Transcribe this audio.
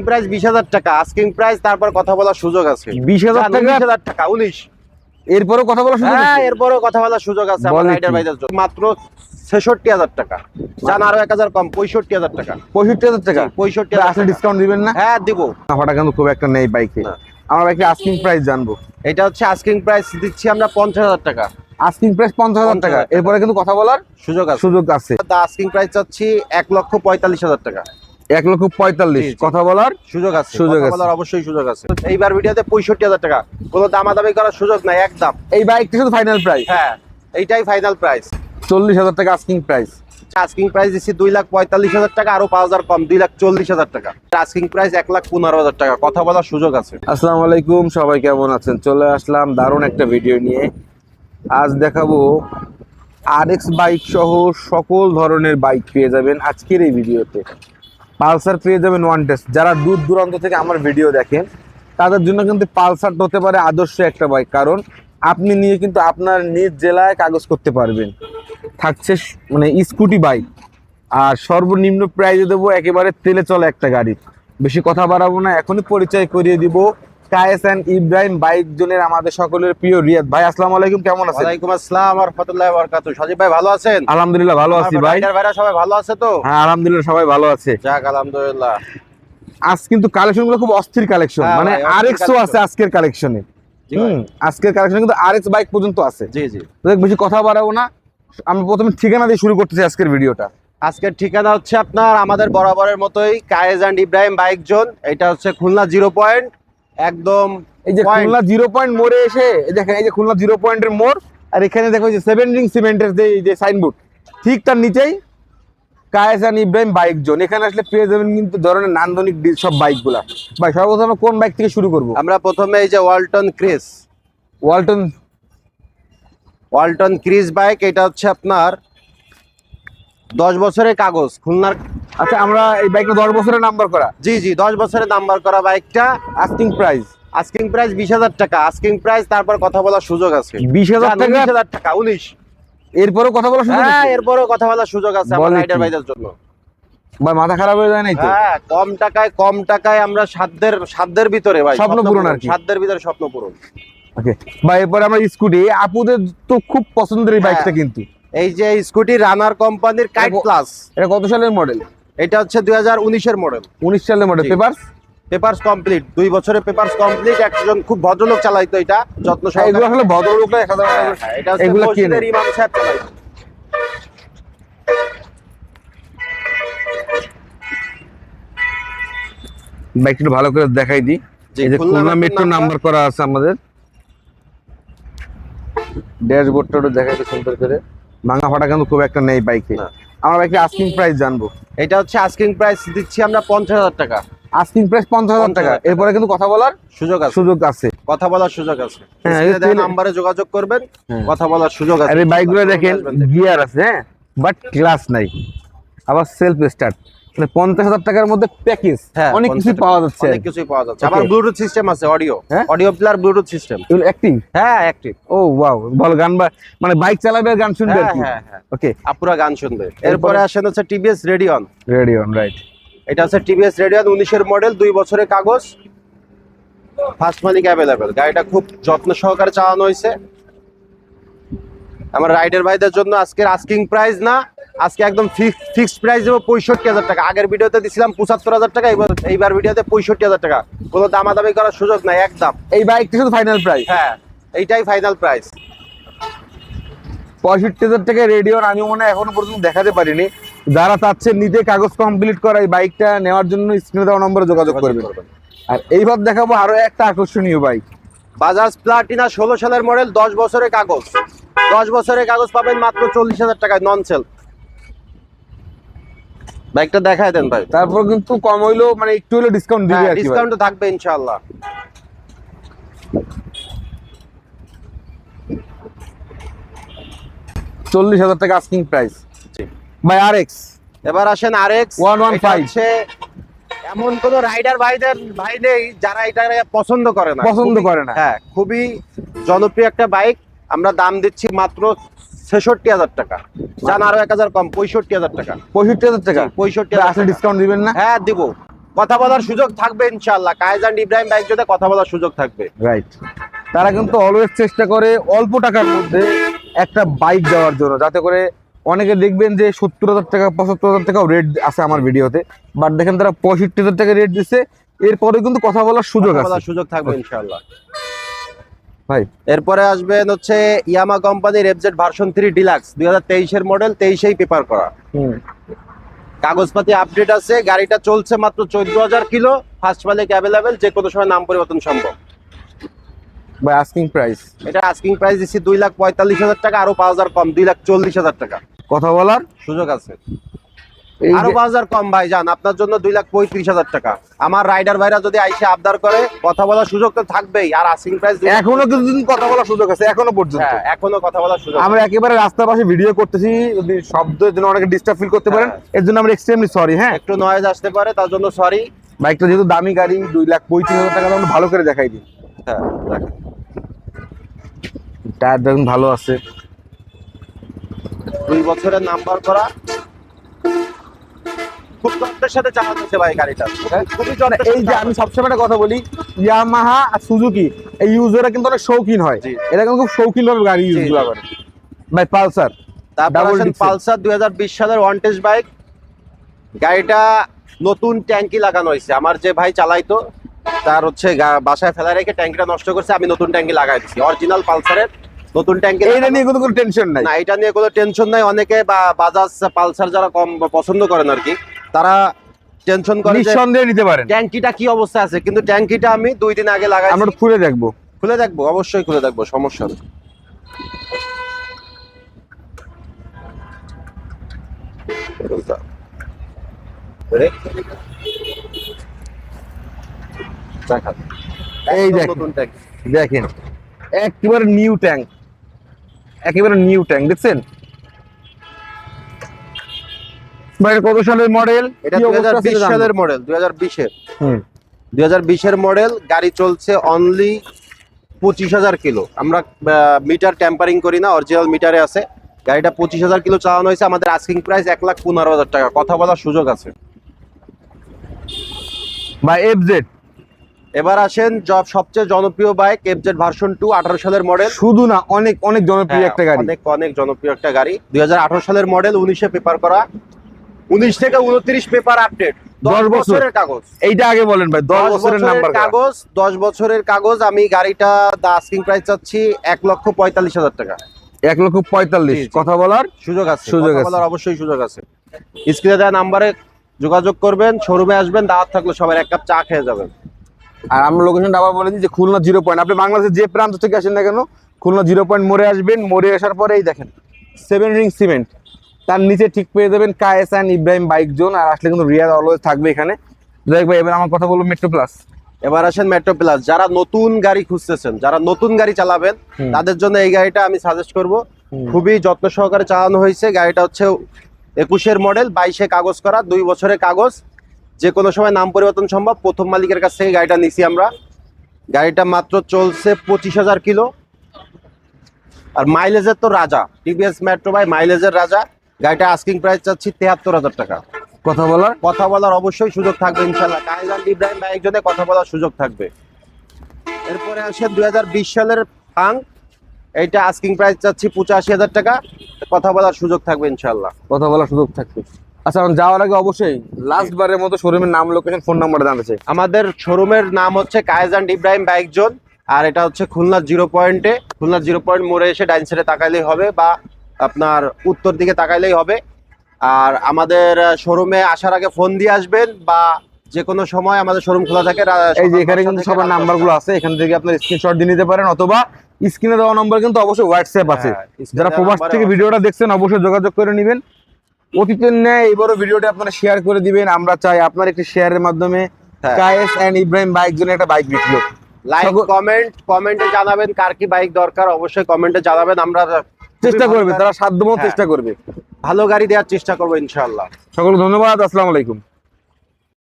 Price 20,000 টাকা, asking price, তারপর কথা বলার সুযোগ আছে। 20,000 টাকা, 19,000 টাকা, 19। এরপরও কথা বলার সুযোগ আছে? হ্যাঁ, এরপরও কথা বলার সুযোগ আছে আমার রাইডার ভাইদের জন্য। মাত্র 66,000 টাকা, জান আরো 1,000 কম, 65,000 টাকা। 65,000 টাকা? 65,000 আসলে ডিসকাউন্ট দিবেন না? হ্যাঁ দিব। টাকাটা কিন্তু খুব একটা নেই বাইকে। আমরা বাইকে আস্কিং প্রাইস জানবো। এটা হচ্ছে আস্কিং প্রাইস দিচ্ছি আমরা 50,000 টাকা। আস্কিং প্রাইস 50,000 টাকা, এরপরে কিন্তু কথা বলার সুযোগ আছে। আস্কিং প্রাইস চাচ্ছি 1,45,000 টাকা। 1,45,000 কথা বলার সুযোগ আছে, কথা বলার অবশ্যই সুযোগ আছে। এইবার ভিডিওতে 65,000 টাকা, কোনো দামাদামি করার সুযোগ নাই, একদম। এই বাইকটা শুধু ফাইনাল প্রাইস? হ্যাঁ, এইটাই ফাইনাল প্রাইস। 40,000 টাকা আস্কিং প্রাইস। আস্কিং প্রাইস দিচ্ছি 2,45,000 টাকা, আরো 5,000 কম, 2,40,000 টাকা। আস্কিং প্রাইস 1,15,000 টাকা, কথা বলার সুযোগ আছে। আসসালামু আলাইকুম, সবাই কেমন আছেন? চলে আসলাম দারুণ একটা ভিডিও নিয়ে। আজ দেখাবো RX বাইক সহ সকল ধরনের বাইক পেয়ে যাবেন আজকের এই ভিডিওতে। পালসার পেয়ে যাবেন ওয়ান টেস্ট। যারা দূর দূরান্ত থেকে আমার ভিডিও দেখেন তাদের জন্য কিন্তু পালসারটা হতে পারে আদর্শ একটা বাইক, কারণ আপনি নিয়ে কিন্তু আপনার নিজ জেলায় কাগজ করতে পারবেন। থাকছে মানে স্কুটি বাইক, আর সর্বনিম্ন প্রাইজে দেবো একেবারে তেলে চলে একটা গাড়ি। বেশি কথা বাড়াবো না, এখনই পরিচয় করিয়ে দিব কায়েস এন্ড ইব্রাহিম বাইক জোনের আমাদের সকলের প্রিয় রিয়াদ ভাই। আসসালামু আলাইকুম, কেমন আছেন? ওয়ালাইকুম আসসালাম ওয়া রাহমাতুল্লাহি ওয়া বারাকাতুহু। সজীব ভাই ভালো আছেন? আলহামদুলিল্লাহ ভালো আছি ভাই। রাইডার ভাইরা সবাই ভালো আছে তো? হ্যাঁ আলহামদুলিল্লাহ সবাই ভালো আছে। যাক আলহামদুলিল্লাহ। আজ কিন্তু কালেকশন গুলো খুব অস্থির কালেকশন, মানে RX ও আছে আজকের কালেকশনে। আজকের কালেকশনে কিন্তু RX বাইক পর্যন্ত আছে। জি জি, বেশি কথা বাড়াবো না, আমি প্রথমে ঠিকানা দিয়ে শুরু করতেছি আজকের ভিডিওটা। আজকের ঠিকানা হচ্ছে আপনার আমাদের বরাবরের মতোই Kayes and Ibrahim bike zone. এটা হচ্ছে খুলনা 0 পয়েন্ট, একদম এই যে খুলনা 0 পয়েন্ট মোড়ে এসে দেখেন, এই যে খুলনা 0 পয়েন্টের মোড়, আর এখানে দেখো যে 7 রিং সিমেন্টের যে সাইনবোর্ড, ঠিক তার নিচেই Kayes and Ibrahim bike zone. এখানে আসলে পেয়ে যাবেন কিন্তু ধরনের নান্দনিক সব বাইকগুলা। ভাই সর্বপ্রথম কোন বাইক থেকে শুরু করব? আমরা প্রথমে এই যে ওয়ালটন ক্রিজ বাইক। এটা হচ্ছে আপনার 10 বছরের কাগজ, খুলনার। আচ্ছা, আমরা এই বাইকটা 10 বছরের নাম্বার করা? জি জি, 10 বছরের নাম্বার করা বাইকটা। আস্কিং প্রাইস 20,000 টাকা, আস্কিং প্রাইস, তারপর কথা বলার সুযোগ আছে। 20,000 টাকা, 19,000 টাকা, 19। এরপরও কথা বলার সুযোগ আছে? হ্যাঁ, এরপরও কথা বলার সুযোগ আছে আমার রাইডার ভাইদের জন্য। ভাই মাথা খারাপ হয়ে যায় নাই তো? হ্যাঁ, কম টাকায় আমরা সাধ্যের ভিতরে ভাই, স্বপ্ন পূরণ আর কি। সাধ্যের ভিতরে স্বপ্ন পূরণ। ওকে ভাই, এরপর আমরা স্কুটি, আপুদের তো খুব পছন্দের এই বাইকটা কিন্তু। এই যে স্কুটি রানার কোম্পানির কাইট প্লাস। এটা কত সালের মডেল? এটা হচ্ছে 2019 এর মডেল। 19 সালের মডেল। পেপারস কমপ্লিট, 2 বছরের পেপারস কমপ্লিট। একজন খুব ভদ্রলোক চালাইতো এটা, যত্ন সহকারে। এগুলো আসলে ভদ্রলোকরা এটা হচ্ছে মসজিদের ইমাম সাহেব চালাইতো। বাইকটা ভালো করে দেখাই দিই। এই যে খুলনা মেট্রো নাম্বার করা আছে আমাদের। ড্যাশবোর্ডটা দেখাই দিই সুন্দর করে। ভাঙা ফাটা কিন্তু খুব একটা নেই বাইকে। আমরা বাইকে আস্কিং প্রাইস জানবো। এটা হচ্ছে আস্কিং প্রাইস দিচ্ছি আমরা 50,000 টাকা। আস্কিং প্রাইস 50,000 টাকা, এরপরে কিন্তু কথা বলার সুযোগ আছে। কথা বলার সুযোগ আছে। হ্যাঁ, এই নম্বরে যোগাযোগ করবেন, কথা বলার সুযোগ আছে। আর এই বাইকগুলো দেখেন গিয়ার আছে, হ্যাঁ, বাট ক্লাস নাই, আবার সেলফ স্টার্ট। মানে 50,000 টাকার মধ্যে প্যাকেজ অনেক কিছু পাওয়া যাচ্ছে, আবার ব্লুটুথ সিস্টেম আছে, অডিও প্লেয়ার, ব্লুটুথ সিস্টেম। এগুলো অ্যাক্টিভ? হ্যাঁ অ্যাক্টিভ। ও ওয়াও, ভালো গান, মানে বাইক চালাবে আর গান শুনবে আর কি। হ্যাঁ হ্যাঁ, ওকে, আপুরা গান শুনবে। এরপরে আসেন হচ্ছে টিভিএস রেডিয়ন। রাইট। এটা হচ্ছে টিভিএস রেডিয়ন, 19 এর মডেল, 2 বছরের কাগজ, ফার্স্ট মালিক অ্যাভেলেবেল। গাড়িটা খুব যত্ন সহকারে চালানো হয়েছে। আমার রাইডার ভাইদের জন্য আজকের আস্কিং প্রাইস না, আজকে একদম ফিক্সড প্রাইস দেবো 65,000 টাকা। আগের ভিডিওতে দিছিলাম 75,000 টাকা, এইবার ভিডিওতে 65,000 টাকা, কোনো দামাদামি করার সুযোগ নাই, একদম। এই বাইকটা শুধু ফাইনাল প্রাইস? হ্যাঁ, এইটাই ফাইনাল প্রাইস। 65,000 টাকা রেডিয়ন আমি মনে হয় এখনো পর্যন্ত দেখাতে পারিনি। যারা চাচ্ছেন নিতে কাগজ কমপ্লিট করা এই বাইকটা নেওয়ার জন্য স্ক্রিনে দেওয়া নম্বরে যোগাযোগ করবেন। আর এইবার দেখাবো আরো একটা আকর্ষণীয় বাইক, বাজাজ প্লাটিনা, 16 সালের মডেল, 10 বছরের কাগজ। 10 বছরের কাগজ পাবেন মাত্র 40,000 টাকায়, নন সেল। বাইকটা দেখায় দেন ভাই। তারপর কিন্তু কম হইলেও মানে একটু হইলেও ডিসকাউন্ট দিবে আর কি। ডিসকাউন্ট তো থাকবে ইনশাআল্লাহ। 40,000 টাকা আস্কিং প্রাইস ভাই। RX, এবার আসেন RX 115। এমন কোন রাইডার ভাই নেই যারা এটা পছন্দ করে না। হ্যাঁ, খুবই জনপ্রিয় একটা বাইক। আমরা দাম দিচ্ছি মাত্র 66,000 টাকা, জান আরো 1,000 কম, 65,000 টাকা। 65,000 টাকা? 65,000 আসলে ডিসকাউন্ট দিবেন না? হ্যাঁ দিব, কথা বলার সুযোগ থাকবে ইনশাআল্লাহ। কায়েস এন্ড ইব্রাহিম বাইক জোনে কথা বলার সুযোগ থাকবে। রাইট, তারা কিন্তু অলওয়েজ চেষ্টা করে অল্প টাকার মধ্যে একটা বাইক দেওয়ার জন্য, যাতে করে অনেকে দেখবেন যে 70,000 টাকা 75,000 টাকাও রেট আছে আমার ভিডিওতে, বাট দেখেন তারা 65,000 টাকা রেট দিচ্ছে, এরপরে কিন্তু কথা বলার সুযোগ আছে, সুযোগ থাকবে ইনশাআল্লাহ ভাই। এরপরে আসবেন হচ্ছে ইয়ামা কোম্পানির এফজেড ভার্সন 3 ডিলাক্স 2023 এর মডেল, 23এই পেপার করা, কাগজপাতি আপডেট আছে। গাড়িটা চলছে মাত্র 14,000 কিলো, ফার্স্ট মালিক অ্যাভেলেবেল, যে কোনো সময় নাম পরিবর্তন সম্ভব। ভাই আস্কিং প্রাইস, এটা আস্কিং প্রাইস দিচ্ছি 2,45,000 টাকা, আরো 5,000 কম, 2,40,000 টাকা কথা বলার সুযোগ আছে। আরো 5,000 কম ভাই যান, আপনার জন্য 2,35,000 টাকা। আমার রাইডার ভাইরা যদি আইসে আবদার করে, কথা বলার সুযোগ তো থাকবেই। আর আস্কিং প্রাইস এখনো কিন্তু কথা বলার সুযোগ আছে, এখনো পর্যন্ত এখনো কথা বলার সুযোগ। আমরা একেবারে রাস্তার পাশে ভিডিও করতেছি, যদি শব্দের জন্য অনেকে ডিস্টার্ব ফিল করতে পারেন, এর জন্য আমরা এক্সট্রিমলি সরি। হ্যাঁ, একটু নয়েজ আসতে পারে, তার জন্য সরি। বাইকটা যেহেতু দামি গাড়ি, 2,35,000 টাকা, আমরা ভালো করে দেখাই দিই। হ্যাঁ, টায়ার দেখুন ভালো আছে, 2 বছরের নাম্বার করা, খুব যত্নের সাথে চালানো হচ্ছে ভাই গাড়িটা, খুবই যত্নের এই যে আমি সবসময় একটা কথা বলি, ইয়ামাহা আর সুজুকি এই ইউজাররা কিন্তু অনেক শৌখিন হয়, এরা কিন্তু খুব শৌখিন ভাবে গাড়ি ইউজ করে। ভাই পালসার, পালসার 2020 সালের ওয়ান টেস্ট বাইক, গাড়িটা নতুন ট্যাঙ্কি লাগানো হয়েছে। আমার যে ভাই চালাইতো, তার হচ্ছে বাসায় ফেলা রেখে ট্যাঙ্কিটা নষ্ট করছে, আমি নতুন ট্যাঙ্কি লাগাই দিচ্ছি, অরিজিনাল পালসারের নতুন ট্যাঙ্কি। এটা নিয়ে কোনো টেনশন নাই, না, এটা নিয়ে কোনো টেনশন নাই। অনেকে বাজাজ পালসার যারা কম পছন্দ করেন আর কি, তারা টেনশন করে, নিঃসন্দেহে নিতে পারেন ট্যাঙ্কিটা কি অবস্থা আছে, কিন্তু ট্যাঙ্কিটা আমি 2 দিন আগে লাগাই। আমরা খুলে দেখবো, অবশ্যই খুলে দেখবো, সমস্যা নেই। এই দেখেন একেবারে নিউ ট্যাঙ্ক, একেবারে নিউ ট্যাঙ্ক দেখছেন ভাই। কত সালের মডেল? এটা 2020 সালের মডেল, 2020 এর মডেল। গাড়ি চলছে অনলি 25,000 কিলো। আমরা মিটার ট্যাম্পারিং করি না, অরিজিনাল মিটারে আছে। গাড়িটা 25,000 কিলো চালানো হয়েছে। আমাদের আস্কিং প্রাইস 1,15,000 টাকা, কথা বলার সুযোগ আছে ভাই। এফজেড, এবার আসেন সবচেয়ে জনপ্রিয় বাইক এফজেড ভার্সন 2 18 সালের মডেল। শুধু না, অনেক অনেক জনপ্রিয় একটা গাড়ি, অনেক জনপ্রিয় একটা গাড়ি। 2018 সালের মডেল, 19-এ পেপার করা, 19 থেকে 29 পেপার আপডেট, 10 বছরের কাগজ। এইটা আগে বলেন ভাই, 10 বছরের নাম্বার কাগজ, 10 বছরের কাগজ। আমি গাড়িটা আস্কিং প্রাইস চাচ্ছি 1,45,000 টাকা। 1,45,000, কথা বলার সুযোগ আছে, অবশ্যই সুযোগ আছে। স্ক্রিনে দেওয়া নাম্বারে যোগাযোগ করবেন, শোরুমে আসবেন, দাওয়াত থাকলে সবাই এক কাপ চা খেয়ে যাবেন। আর আমরা লোকেশনটা আবার বলে দিই যে খুলনা 0 পয়েন্ট। আপনি বাংলাদেশের যে প্রান্ত থেকে আসেন না কেন, খুলনা 0 পয়েন্ট মোড়ে আসবেন। মোড়ে আসার পরেই দেখেন 7 রিং সিমেন্ট, তার নিচে ঠিক পেয়ে যাবেন Kayes and Ibrahim bike zone. আর আসলে কিন্তু রিয়াদ অলওয়েজ থাকবে এখানে। দেখ ভাই, এবার আমার কথা বলবো মেট্রো প্লাস। এবার আসেন মেট্রো প্লাস। যারা নতুন গাড়ি খুঁজতেছেন, যারা নতুন গাড়ি চালাবেন, তাদের জন্য এই গাড়িটা আমি সাজেস্ট করব। খুবই যত্ন সহকারে চালানো হয়েছে। গাড়িটা হচ্ছে 21-এর মডেল, 22-এ কাগজ করা, 2 বছরের কাগজ, যে কোনো সময় নাম পরিবর্তন সম্ভব। প্রথম মালিকের কাছ থেকে গাড়িটা নিছি আমরা। গাড়িটা মাত্র চলছে 25,000 কিলো। আর মাইলেজের তো রাজা, টিভিএস মেট্রো বাই মাইলেজের রাজা। গাড়িটা আস্কিং প্রাইস চাচ্ছি 73,000 টাকা। কথা বলার অবশ্যই সুযোগ থাকবে ইনশাল্লাহ। কায়েস এন্ড ইব্রাহিম বাইক জোনে কথা বলার সুযোগ থাকবে। এরপরে আসে 2020 সালের ফাং, এইটা আস্কিং প্রাইস চাচ্ছি 85,000 টাকা। কথা বলার সুযোগ থাকবে ইনশাল্লাহ, কথা বলার সুযোগ থাকবে। আচ্ছা, যাওয়ার আগে অবশ্যই লাস্ট বারের মতো শোরুমের নাম, লোকেশন, ফোন নাম্বার জানতে চাই। আমাদের শোরুমের নাম হচ্ছে Kayes and Ibrahim bike zone, আর এটা হচ্ছে খুলনা 0 পয়েন্টে। খুলনা 0 পয়েন্ট মোড়ে এসে ডাইন সাইডে তাকাইলেই হবে, বা আপনার উত্তর দিকে তাকাইলেই হবে। আর আমাদের শোরুমে আসার আগে ফোন দিয়ে আসবেন, বা যে কোনো সময় আমাদের শোরুম খোলা থাকে। এই যে এখানে কিন্তু সবার নাম্বারগুলো আছে, এখান থেকে আপনার স্ক্রিনশট দিয়ে নিতে পারেন, অথবা স্ক্রিনে দেওয়া নাম্বার কিন্তু অবশ্যই হোয়াটসঅ্যাপ আছে। যারা প্রবাস থেকে ভিডিওটা দেখছেন অবশ্যই যোগাযোগ করে নেবেন। অতীতের ন্যায় এবারও ভিডিওটা আপনারা শেয়ার করে দিবেন। আমরা চাই আপনার একটি শেয়ারের মাধ্যমে কায়েস এন্ড ইব্রাহিম বাইক জোনে একটা বাইক বিক্রি হোক। লাইক, কমেন্টে জানাবেন কার কি বাইক দরকার, অবশ্যই কমেন্টে জানাবেন। আমরা চেষ্টা করবে, তারা সাধ্যমতো চেষ্টা করবে, ভালো গাড়ি দেওয়ার চেষ্টা করবো ইনশাআল্লাহ। সকলকে ধন্যবাদ, আসসালামু আলাইকুম।